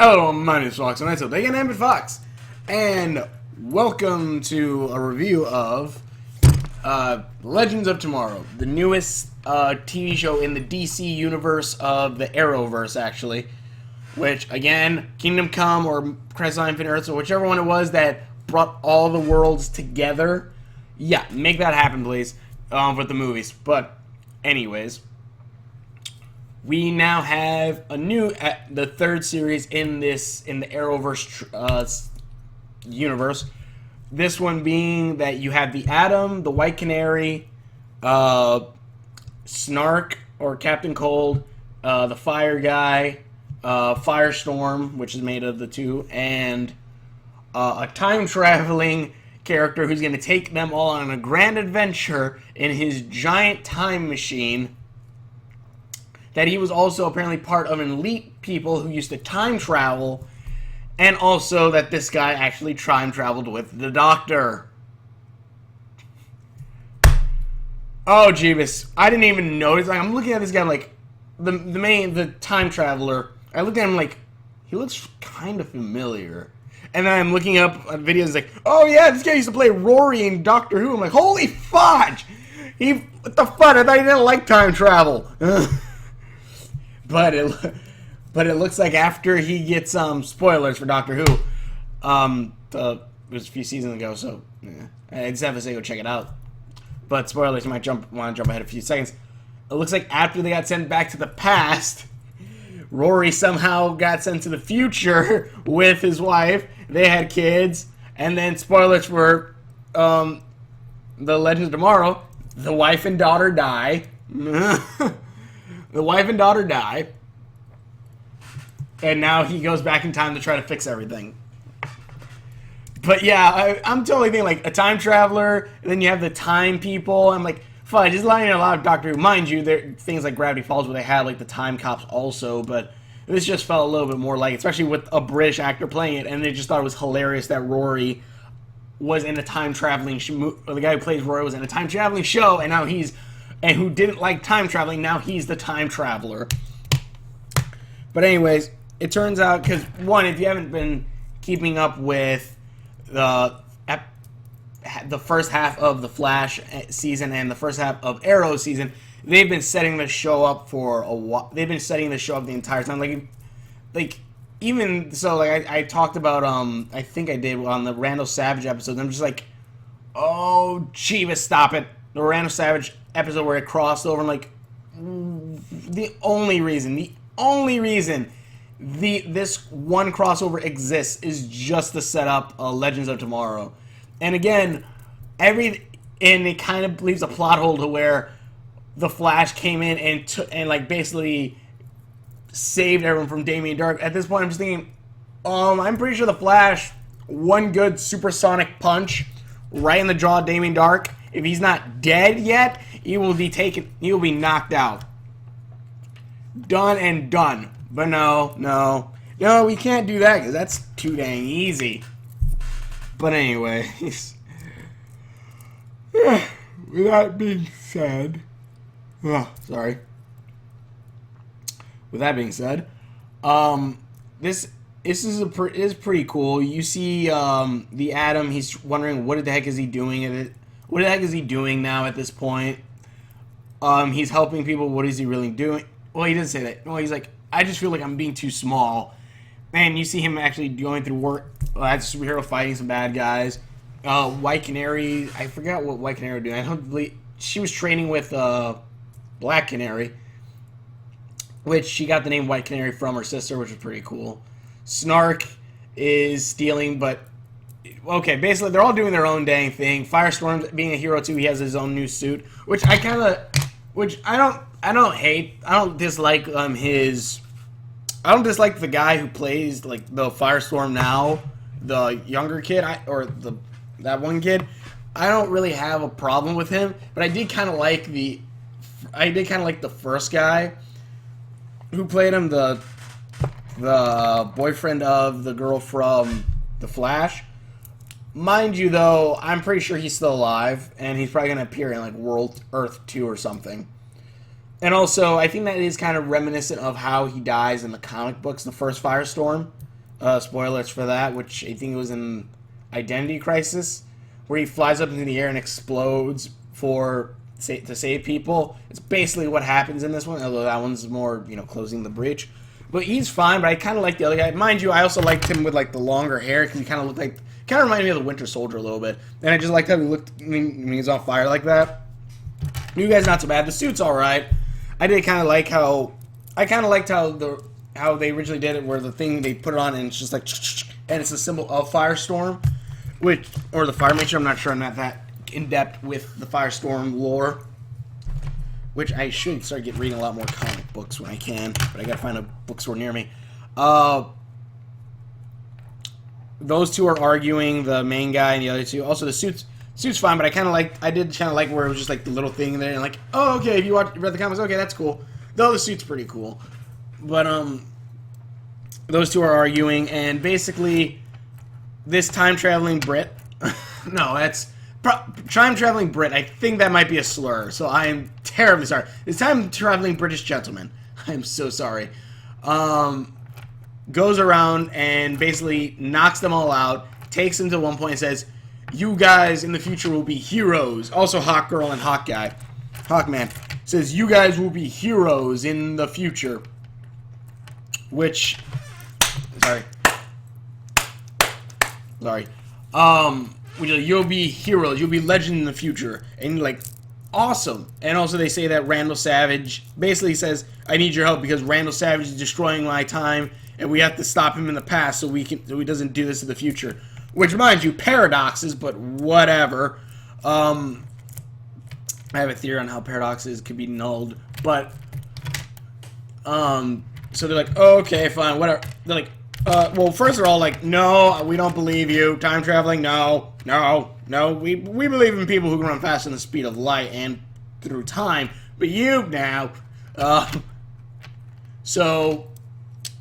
Hello, my name is Fox, and I'm still taking name Fox, and welcome to a review of Legends of Tomorrow, the newest TV show in the DC universe of the Arrowverse, actually. Which, again, Kingdom Come or Crisis on Infinite Earths, or whichever one it was that brought all the worlds together. Yeah, make that happen, please, with the movies. But, anyways, we now have a new, the third series in the Arrowverse universe. This one being that you have the Atom, the White Canary, Snark or Captain Cold, the Fire Guy, Firestorm, which is made of the two, and a time traveling character who's going to take them all on a grand adventure in his giant time machine. That he was also apparently part of an elite people who used to time travel, and also that this guy actually time traveled with the Doctor. Oh, Jeebus. I didn't even notice. Like, I'm looking at this guy like, the time traveler. I looked at him like, he looks kind of familiar. And then I'm looking up videos like, oh yeah, this guy used to play Rory in Doctor Who. I'm like, holy fudge! What the fuck? I thought he didn't like time travel. But it looks like after he gets spoilers for Doctor Who, it was a few seasons ago, so yeah. I just have to say go check it out. But spoilers, you might want to jump ahead a few seconds. It looks like after they got sent back to the past, Rory somehow got sent to the future with his wife. They had kids, and then spoilers for the Legends of Tomorrow, the wife and daughter die. The wife and daughter die. And now he goes back in time to try to fix everything. But yeah, I'm totally thinking like a time traveler, and then you have the time people. I'm like, fudge, just lying in a lot of Doctor Who. Mind you, there are things like Gravity Falls where they had like the time cops also, but this just felt a little bit more like, especially with a British actor playing it, and they just thought it was hilarious that Rory was in a time traveling or the guy who plays Rory was in a time traveling show, and now and who didn't like time traveling, now he's the time traveler. But anyways, it turns out, because one, if you haven't been keeping up with the first half of the Flash season and the first half of Arrow season, they've been setting the show up for a while. They've been setting the show up the entire time. Like even so, like I talked about, I think I did on the Randall Savage episode. I'm just like, oh, Jeebus, stop it. The Randall Savage episode where it crossed over, and like, the only reason this one crossover exists is just to set up Legends of Tomorrow. And again, and it kind of leaves a plot hole to where the Flash came in and like basically saved everyone from Damien Dark. At this point, I'm just thinking, I'm pretty sure the Flash, one good supersonic punch right in the jaw of Damien Dark, if he's not dead yet, he will be knocked out. Done and done. But no, we can't do that because that's too dang easy. But anyways, with that being said, sorry. With that being said, this is pretty cool. You see, the Atom. He's wondering what the heck is he doing. What the heck is he doing now at this point? He's helping people. What is he really doing? Well, he doesn't say that. Well, he's like, I just feel like I'm being too small. And you see him actually going through work as a superhero, fighting some bad guys. White Canary, I forgot what White Canary was doing. I don't believe she was training with Black Canary, which she got the name White Canary from her sister, which was pretty cool. Snark is stealing, but okay, basically they're all doing their own dang thing. Firestorm being a hero too, he has his own new suit, which I don't hate. I don't dislike I don't dislike the guy who plays like the Firestorm now, the younger kid, that one kid. I don't really have a problem with him, but I did kind of like the first guy who played him, the boyfriend of the girl from The Flash. Mind you, though, I'm pretty sure he's still alive, and he's probably going to appear in, like, World Earth 2 or something. And also, I think that is kind of reminiscent of how he dies in the comic books, the first Firestorm. Spoilers for that, which I think it was in Identity Crisis, where he flies up into the air and explodes to save people. It's basically what happens in this one, although that one's more, closing the breach. But he's fine, but I kind of like the other guy. Mind you, I also liked him with, like, the longer hair, because he kind of looked like... kind of reminded me of the Winter Soldier a little bit. And I just liked how he looked when he was on fire like that. You guys not so bad. The suit's alright. I did kind of like how... I kind of liked how they originally did it, where the thing, they put it on, and it's just like... and it's a symbol of Firestorm. Or the Fire Matrix. I'm not sure. I'm not that in-depth with the Firestorm lore. Which I should start reading a lot more comic books when I can, but I gotta find a bookstore near me. Those two are arguing, the main guy and the other two. Also, the suit's fine, but I did kind of like where it was just like the little thing there, and like, oh, okay, if you read the comics, okay, that's cool. Though the suit's pretty cool. But, those two are arguing, and basically, this time-traveling Brit, no, that's... time-traveling Brit, I think that might be a slur, so I am terribly sorry. This time-traveling British gentleman, I am so sorry, goes around and basically knocks them all out, takes them to one point and says, you guys in the future will be heroes. Also, Hawkgirl and Hawkman says, you guys will be heroes in the future. Which, sorry. You'll be heroes, you'll be legend in the future, and you're like, awesome. And also they say that Randall Savage basically says, I need your help because Randall Savage is destroying my time, and we have to stop him in the past so he doesn't do this in the future. Which, mind you, paradoxes, but whatever. I have a theory on how paradoxes could be nulled, but so they're like, oh, okay, fine, whatever. They're like, well, first of all, like, no, we don't believe you. Time traveling, no. We believe in people who can run faster than the speed of light and through time. But you now, so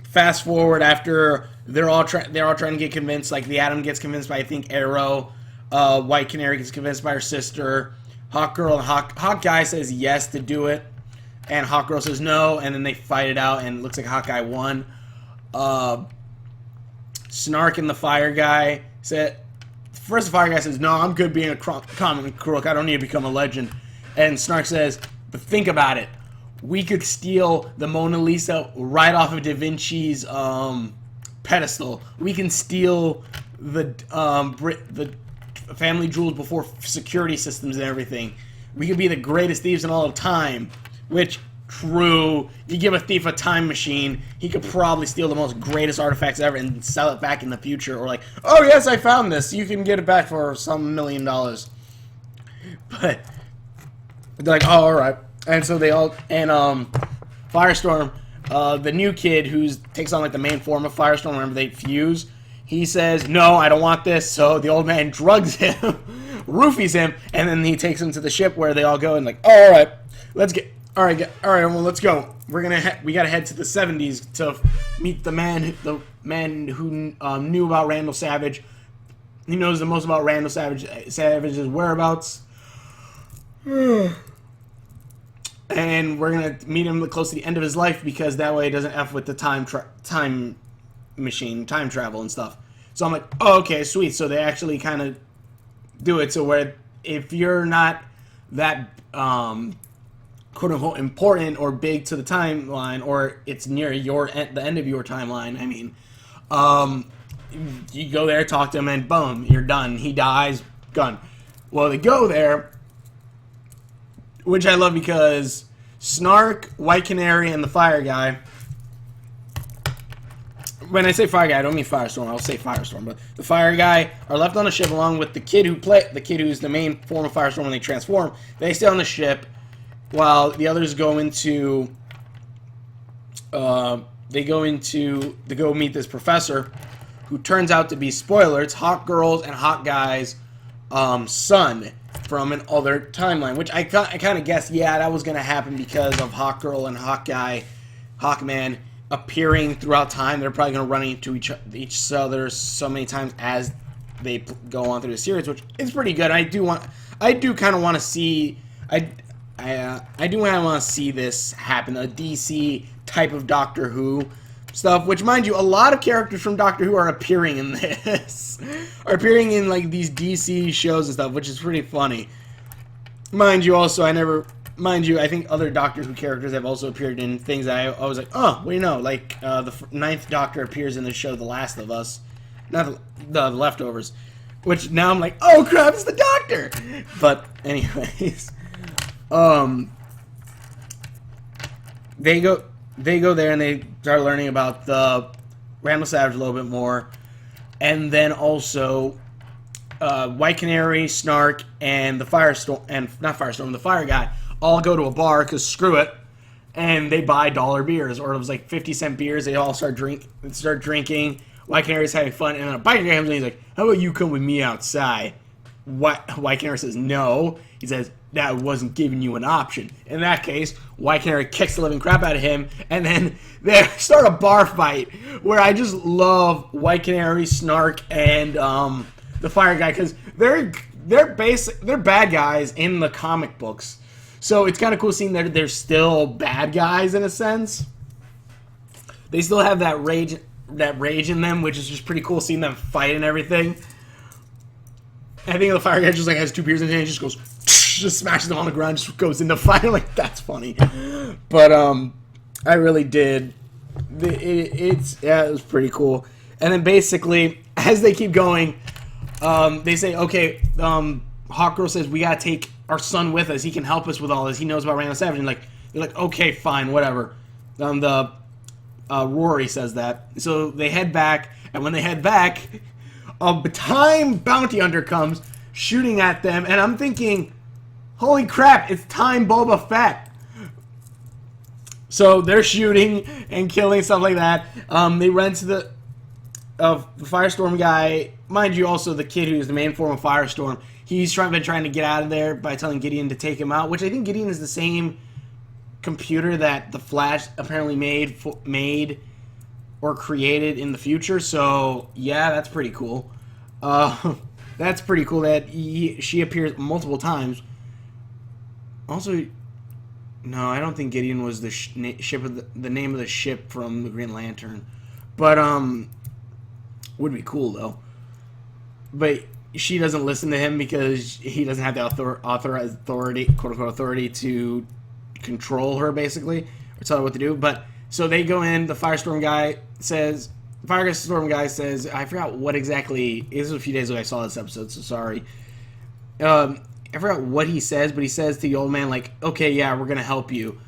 fast forward after they're all trying to get convinced. Like the Atom gets convinced by, I think, Arrow. White Canary gets convinced by her sister. Hawkgirl and Hawkeye says yes to do it, and Hawkgirl says no, and then they fight it out, and it looks like Hawkeye won. Snark and the Fire Guy said, first the Fire Guy says, no, I'm good being a common crook, I don't need to become a legend. And Snark says, but think about it, we could steal the Mona Lisa right off of Da Vinci's pedestal. We can steal the family jewels before security systems and everything. We could be the greatest thieves in all of time. Which, true, you give a thief a time machine, he could probably steal the most greatest artifacts ever and sell it back in the future. Or like, oh yes, I found this, you can get it back for some $1 million. But they're like, oh, alright. And so they all, and Firestorm, the new kid who takes on like the main form of Firestorm whenever they fuse, he says, no, I don't want this. So the old man drugs him, roofies him, and then he takes him to the ship where they all go and like, oh, alright, let's get, alright, well, let's go. We gotta head to the 70s to meet the man who knew about Randall Savage. He knows the most about Randall Savage's whereabouts. And we're gonna meet him close to the end of his life because that way it doesn't F with the time machine, time travel and stuff. So I'm like, oh, okay, sweet. So they actually kind of do it so where if you're not that quote unquote important or big to the timeline, or it's near the end of your timeline, I mean, you go there, talk to him, and boom, you're done. He dies, gone. Well, they go there, which I love because Snark, White Canary, and the Fire Guy. When I say Fire Guy, I don't mean Firestorm. I'll say Firestorm, but the Fire Guy are left on the ship along with the kid who's the main form of Firestorm when they transform. They stay on the ship while the others go into to go meet this professor, who turns out to be, spoiler, it's Hawkgirl's and Hawkeye's son from an other timeline, which I kind of guessed, yeah, that was going to happen because of Hawkgirl and Hawkman appearing throughout time. They're probably going to run into each other so many times as they go on through the series, which is pretty good. I do kind of want to see this happen, a DC type of Doctor Who, stuff. Which, mind you, a lot of characters from Doctor Who are appearing in this, are appearing in like these DC shows and stuff, which is pretty funny. Mind you, also, I think other Doctor Who characters have also appeared in things that I was like, oh, well, you know, like the Ninth Doctor appears in the show The Last of Us, not the Leftovers, which now I'm like, oh crap, it's the Doctor. But anyways, they go there and they start learning about the Randall Savage a little bit more, and then also White Canary, Snark, and the the Fire Guy all go to a bar because screw it, and they buy dollar beers, or it was like 50-cent beers. They all start drinking. White Canary's having fun, and then a biker comes in. He's like, "How about you come with me outside?" White Canary says no. He says that wasn't giving you an option. In that case, White Canary kicks the living crap out of him, and then they start a bar fight where I just love White Canary, Snark, and the Fire Guy, because they're bad guys in the comic books. So it's kind of cool seeing that they're still bad guys in a sense. They still have that rage in them, which is just pretty cool seeing them fight and everything. I think the Fire Guy just like has 2 beers in his hand, just goes, just smashes them on the ground, just goes into fight. Like, that's funny. But I really did. It was pretty cool. And then basically, as they keep going, they say, okay, Hawkgirl says, we gotta take our son with us. He can help us with all this. He knows about Randall Savage. And they're like, okay, fine, whatever. Rory says that. So they head back, and when they head back, a time bounty hunter comes shooting at them, and I'm thinking, holy crap, it's Time Boba Fett. So they're shooting and killing, stuff like that. They run to the Firestorm guy. Mind you, also the kid who's the main form of Firestorm. He's been trying to get out of there by telling Gideon to take him out, which I think Gideon is the same computer that the Flash apparently made or created in the future. So yeah, that's pretty cool. That's pretty cool that she appears multiple times. Also, no, I don't think Gideon was the ship of the name of the ship from the Green Lantern, but would be cool though. But she doesn't listen to him because he doesn't have the authority, quote unquote, authority to control her, basically, or tell her what to do. But so they go in. The Firestorm guy says, I forgot what exactly. This was a few days ago I saw this episode, so sorry. I forgot what he says, but he says to the old man, like, okay, yeah, we're gonna help you.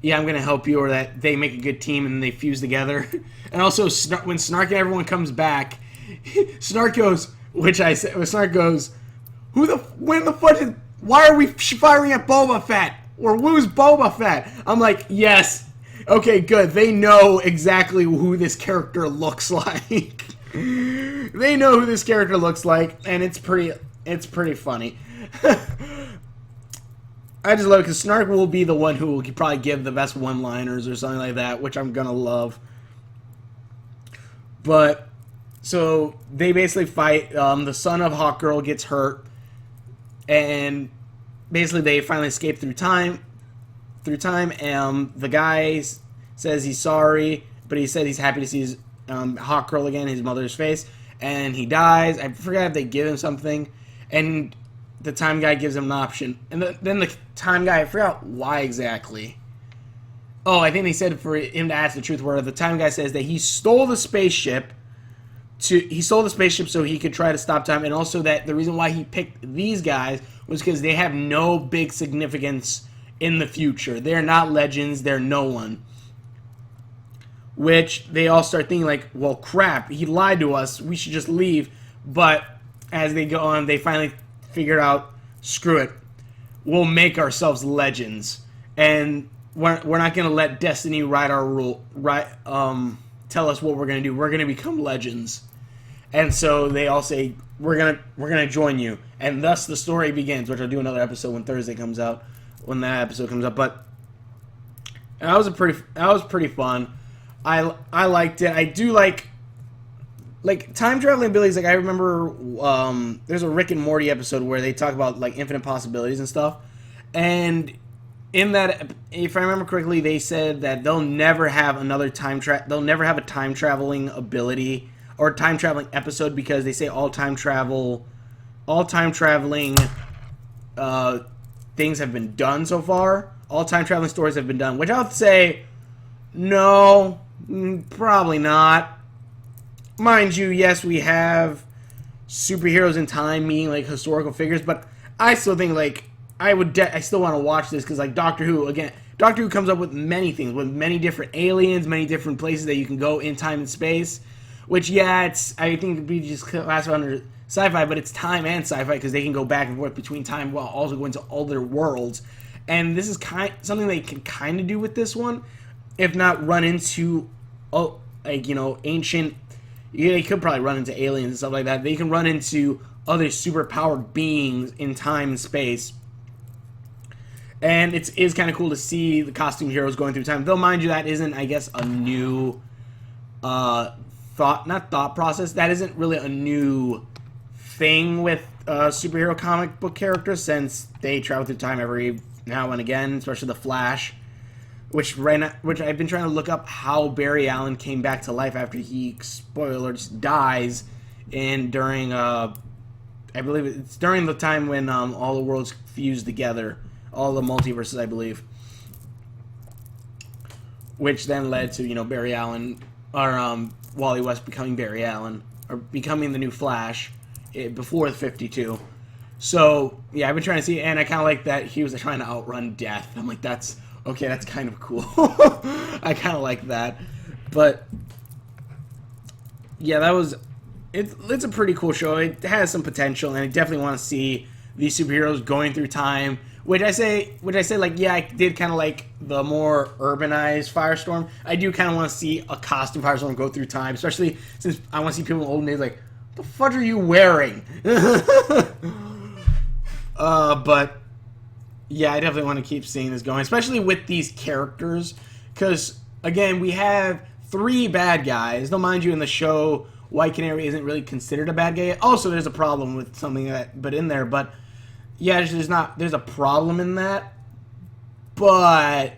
Yeah, I'm gonna help you, or that they make a good team and they fuse together. And also, when Snark and everyone comes back, Snark goes, Snark goes, why are we firing at Boba Fett? Or who's Boba Fett? I'm like, yes. Okay, good. They know exactly who this character looks like. They know who this character looks like, and it's pretty funny. I just love it because Snark will be the one who will probably give the best one-liners or something like that, which I'm gonna love. But so they basically fight. The son of Hawkgirl gets hurt, and basically they finally escape through time. The guy says he's sorry, but he said he's happy to see his Hawkgirl again, his mother's face, and he dies. I forgot if they give him something, and the time guy gives him an option, and then the time guy, I forgot why exactly. Oh, I think they said for him to ask the truth, where the time guy says that he stole the spaceship so he could try to stop time, and also that the reason why he picked these guys was because they have no big significance in the future. They're not legends, they're no one. Which they all start thinking like, well, crap, he lied to us, we should just leave. But as they go on, they finally figured out, screw it, we'll make ourselves legends, and we're not gonna let destiny tell us what we're gonna do. We're gonna become legends. And so they all say, we're gonna join you, and thus the story begins, which I'll do another episode when Thursday comes out, when that episode comes up. But that was pretty fun. I liked it. I do like time traveling abilities. Like, I remember there's a Rick and Morty episode where they talk about like infinite possibilities and stuff, and in that, if I remember correctly, they said that they'll never have another they'll never have a time traveling ability or time traveling episode, because they say all time traveling things have been done so far. All time traveling stories have been done, which I would say, no, probably not. Mind you, yes, we have superheroes in time, meaning like historical figures, but I still think like I still want to watch this, because like Doctor Who comes up with many things, with many different aliens, many different places that you can go in time and space. Which, yeah, I think it'd be just classified under sci-fi, but it's time and sci-fi, because they can go back and forth between time while also going to other worlds. And this is something they can kind of do with this one, if not run into ancient. Yeah, they could probably run into aliens and stuff like that. They can run into other superpowered beings in time and space. And it is kind of cool to see the costume heroes going through time. Though, mind you, that isn't, I guess, a new thought process. That isn't really a new thing with superhero comic book characters, since they travel through time every now and again, especially the Flash. Which I've been trying to look up how Barry Allen came back to life after he, spoilers, dies, and during I believe it's during the time when all the worlds fused together, all the multiverses, I believe, which then led to Barry Allen or Wally West becoming Barry Allen, or becoming the new Flash before the 52. So yeah, I've been trying to see, and I kind of like that he was trying to outrun death. I'm like, that's okay, that's kind of cool. I kind of like that. But yeah, it's a pretty cool show. It has some potential, and I definitely want to see these superheroes going through time. Which I say like, yeah, I did kind of like the more urbanized Firestorm. I do kind of want to see a costume Firestorm go through time, especially since I want to see people in olden days like, what the fudge are you wearing? But yeah, I definitely want to keep seeing this going, especially with these characters, because again, we have 3 bad guys. Though, mind you, in the show, White Canary isn't really considered a bad guy. Also, there's a problem with something in there, but yeah, there's a problem in that, but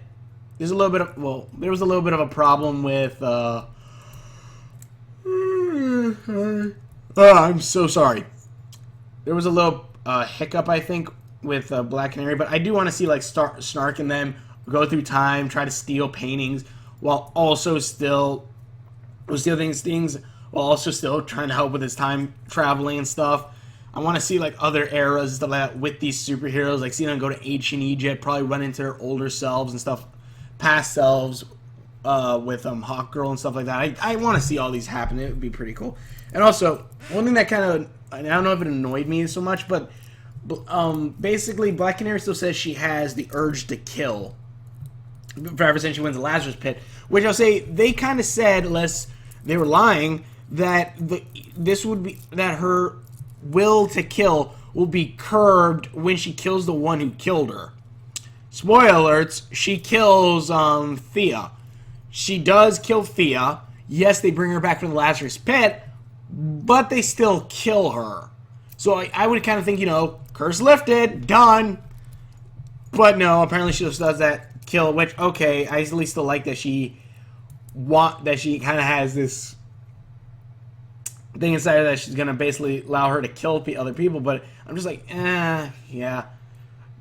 there's a little bit of, there was a little bit of a problem with, I'm so sorry. There was a little hiccup, I think, with Black Canary, but I do want to see like Snark and them go through time, try to steal paintings, while also still things, while also still trying to help with his time traveling and stuff. I want to see like other eras and stuff like that with these superheroes, like seeing them go to ancient Egypt, probably run into their older selves and stuff, past selves, with Hawkgirl and stuff like that. I want to see all these happen. It would be pretty cool. And also, one thing that kind of, I don't know if it annoyed me so much, but basically Black Canary still says she has the urge to kill ever since she went to Lazarus Pit, which I'll say they kind of said, unless they were lying, that that her will to kill will be curbed when she kills the one who killed her. Spoiler alerts, she kills Thea. She does kill Thea. Yes, they bring her back from the Lazarus Pit, but they still kill her. So I would kind of think, curse lifted, done. But no, apparently she just does that kill, which, okay, I at least still like that she kind of has this thing inside her that she's going to basically allow her to kill other people, but I'm just like, yeah.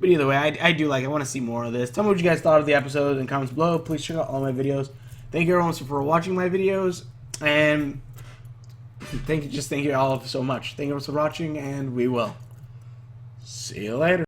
But either way, I do like it. I want to see more of this. Tell me what you guys thought of the episode in the comments below. Please check out all my videos. Thank you everyone for watching my videos, and thank you all so much. Thank you everyone for watching, and we will see you later.